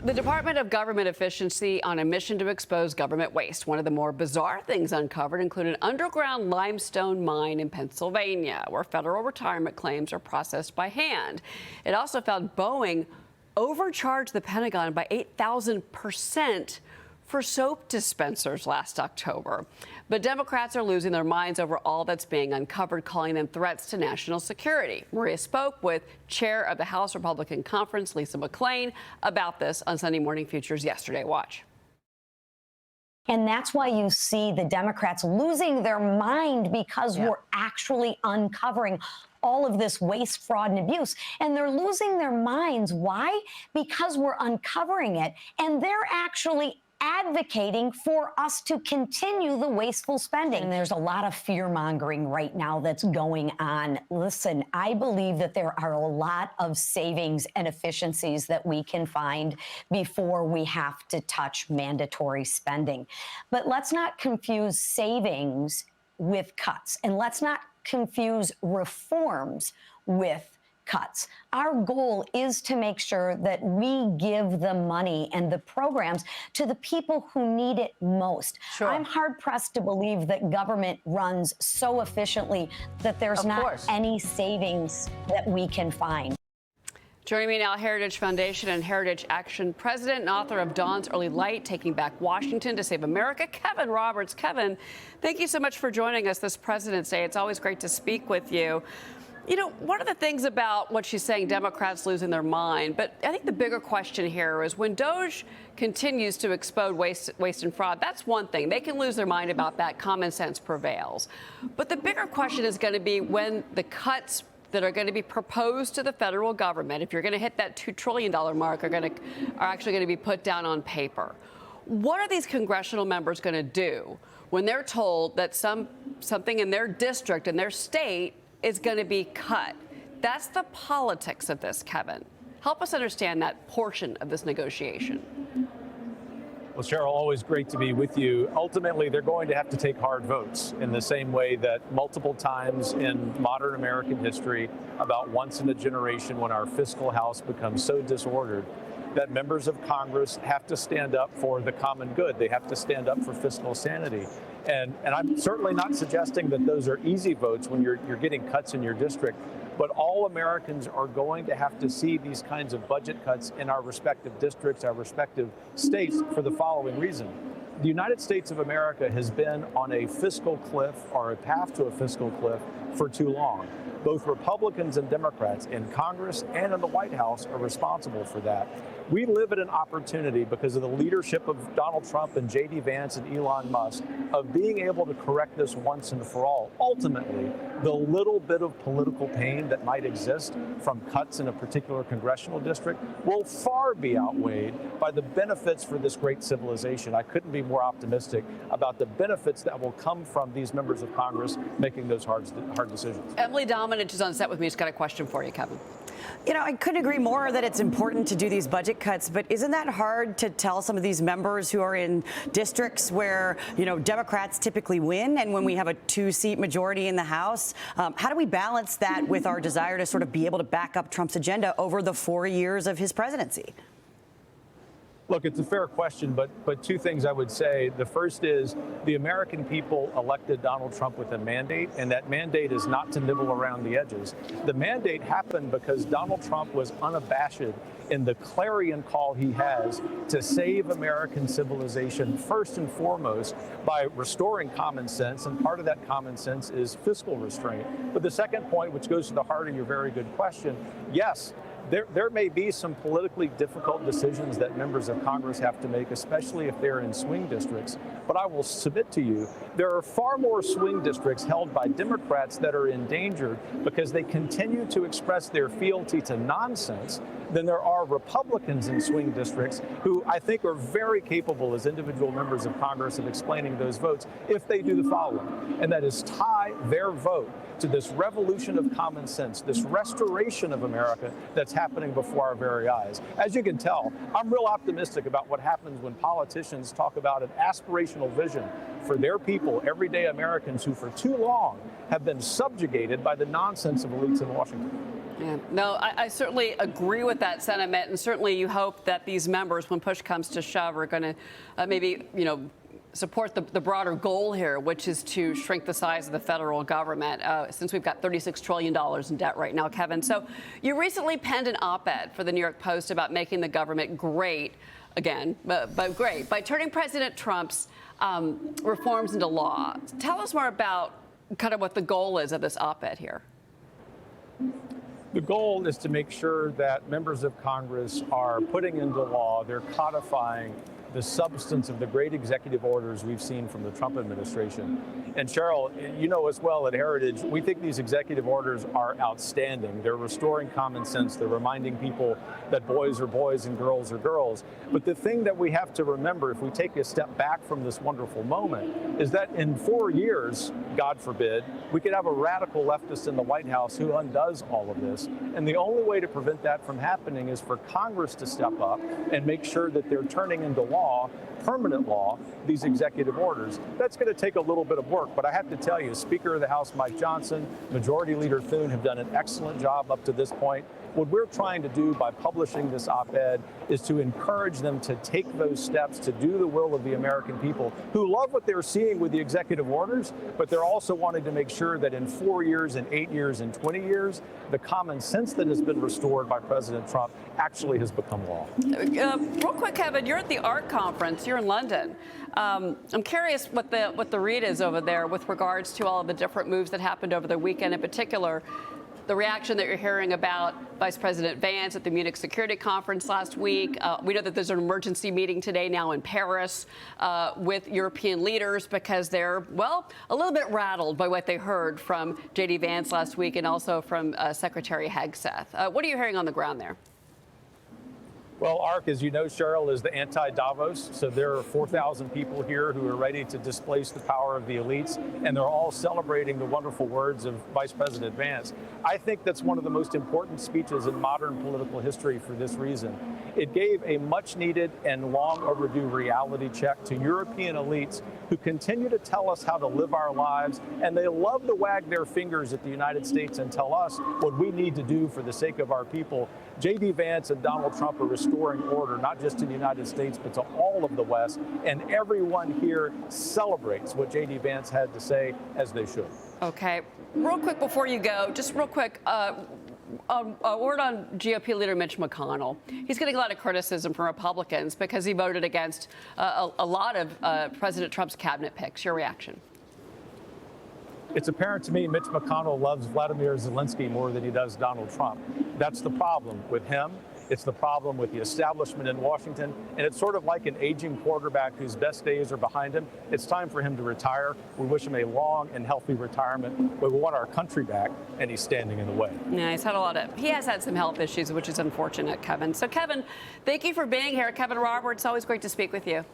The Department of Government Efficiency on a mission to expose government waste. One of the more bizarre things uncovered include an underground limestone mine in Pennsylvania, where federal retirement claims are processed by hand. It also found Boeing overcharged the Pentagon by 8,000% for soap dispensers last October. But Democrats are losing their minds over all that's being uncovered, calling them threats to national security. Maria spoke with Chair of the House Republican Conference, Lisa McClain, about this on Sunday Morning Futures Yesterday. Watch. And that's why you see the Democrats losing their mind, because we're actually uncovering all of this waste, fraud, and abuse. And they're losing their minds. Why? Because we're uncovering it. And they're actually advocating for us to continue the wasteful spending. And there's a lot of fear-mongering right now that's going on. Listen, I believe that there are a lot of savings and efficiencies that we can find before we have to touch mandatory spending. But let's not confuse savings with cuts, and let's not confuse reforms with cuts. Our goal is to make sure that we give the money and the programs to the people who need it most. Sure. I'm hard-pressed to believe that government runs so efficiently that there's not any savings that we can find. Joining me now, Heritage Foundation and Heritage Action President and author of Dawn's Early Light, Taking Back Washington to Save America, Kevin Roberts. Kevin, thank you so much for joining us this President's Day. It's always great to speak with you. You know, one of the things about what she's saying, Democrats losing their mind, but I think the bigger question here is when DOGE continues to expose waste and fraud, that's one thing. They can lose their mind about that. Common sense prevails. But the bigger question is going to be when the cuts that are going to be proposed to the federal government, if you're going to hit that $2 trillion mark, are actually going to be put down on paper. What are these congressional members going to do when they're told that something in their district, in their state, is going to be cut? That's the politics of this, Kevin. Help us understand that portion of this negotiation. Well, Cheryl, always great to be with you. Ultimately, they're going to have to take hard votes in the same way that multiple times in modern American history, about once in a generation when our fiscal house becomes so disordered, that members of Congress have to stand up for the common good. They have to stand up for fiscal sanity. And I'm certainly not suggesting that those are easy votes when you're getting cuts in your district, but all Americans are going to have to see these kinds of budget cuts in our respective districts, our respective states, for the following reason. The United States of America has been on a fiscal cliff, or a path to a fiscal cliff, for too long. Both Republicans and Democrats in Congress and in the White House are responsible for that. We live at an opportunity, because of the leadership of Donald Trump and J.D. Vance and Elon Musk, of being able to correct this once and for all. Ultimately, the little bit of political pain that might exist from cuts in a particular congressional district will far be outweighed by the benefits for this great civilization. I couldn't be more optimistic about the benefits that will come from these members of Congress making those hard decisions. Emily Dominich is on set with me. She's got a question for you, Kevin. You know, I couldn't agree more that it's important to do these budget cuts, but isn't that hard to tell some of these members who are in districts where, you know, Democrats typically win, and when we have a 2-seat majority in the House? How do we balance that with our desire to sort of be able to back up Trump's agenda over the 4 years of his presidency? Look, it's a fair question, but two things I would say. The first is the American people elected Donald Trump with a mandate, and that mandate is not to nibble around the edges. The mandate happened because Donald Trump was unabashed in the clarion call he has to save American civilization first and foremost by restoring common sense, and part of that common sense is fiscal restraint. But the second point, which goes to the heart of your very good question, yes, there may be some politically difficult decisions that members of Congress have to make, especially if they're in swing districts. But I will submit to you, there are far more swing districts held by Democrats that are endangered because they continue to express their fealty to nonsense than there are Republicans in swing districts who I think are very capable as individual members of Congress of explaining those votes if they do the following, and that is tie their vote to this revolution of common sense, this restoration of America that's happening before our very eyes. As you can tell, I'm real optimistic about what happens when politicians talk about an aspirational vision for their people, everyday Americans who for too long have been subjugated by the nonsense of elites in Washington. Yeah. No, I certainly agree with that sentiment, and certainly you hope that these members, when push comes to shove, are going to maybe, support the broader goal here, which is to shrink the size of the federal government, since we've got $36 trillion in debt right now, Kevin. So you recently penned an op-ed for the New York Post about making the government great again, but great, by turning President Trump's reforms into law. Tell us more about kind of what the goal is of this op-ed here. The goal is to make sure that members of Congress are putting into law, they're codifying the substance of the great executive orders we've seen from the Trump administration. And Cheryl, you know as well at Heritage, we think these executive orders are outstanding. They're restoring common sense. They're reminding people that boys are boys and girls are girls. But the thing that we have to remember, if we take a step back from this wonderful moment, is that in 4 years, God forbid, we could have a radical leftist in the White House who undoes all of this. And the only way to prevent that from happening is for Congress to step up and make sure that they're turning into law, permanent law, these executive orders. That's going to take a little bit of work, but I have to tell you, Speaker of the House Mike Johnson, Majority Leader Thune have done an excellent job up to this point. What we're trying to do by publishing this op-ed is to encourage them to take those steps to do the will of the American people who love what they're seeing with the executive orders, but they're also wanting to make sure that in 4 years and 8 years and 20 years, the common sense that has been restored by President Trump actually has become law. Real quick, Kevin, you're at the ARC conference. You're in London. I'm curious what the read is over there with regards to all of the different moves that happened over the weekend, in particular the reaction that you're hearing about Vice President Vance at the Munich Security Conference last week. We know that there's an emergency meeting today now in Paris with European leaders because they're, well, a little bit rattled by what they heard from J.D. Vance last week and also from Secretary Hegseth. What are you hearing on the ground there? Well, ARC, as you know, Cheryl, is the anti-Davos. So there are 4,000 people here who are ready to displace the power of the elites, and they're all celebrating the wonderful words of Vice President Vance. I think that's one of the most important speeches in modern political history for this reason. It gave a much-needed and long overdue reality check to European elites who continue to tell us how to live our lives, and they love to wag their fingers at the United States and tell us what we need to do for the sake of our people. J.D. Vance and Donald Trump are restoring order, not just to the United States, but to all of the West. And everyone here celebrates what J.D. Vance had to say, as they should. Okay. Real quick before you go, just real quick, a word on GOP leader Mitch McConnell. He's getting a lot of criticism from Republicans because he voted against a lot of President Trump's cabinet picks. Your reaction? It's apparent to me Mitch McConnell loves Vladimir Zelensky more than he does Donald Trump. That's the problem with him. It's the problem with the establishment in Washington. And it's sort of like an aging quarterback whose best days are behind him. It's time for him to retire. We wish him a long and healthy retirement, but we want our country back, and he's standing in the way. Yeah, he has had some health issues, which is unfortunate, Kevin. So, Kevin, thank you for being here. Kevin Roberts, always great to speak with you.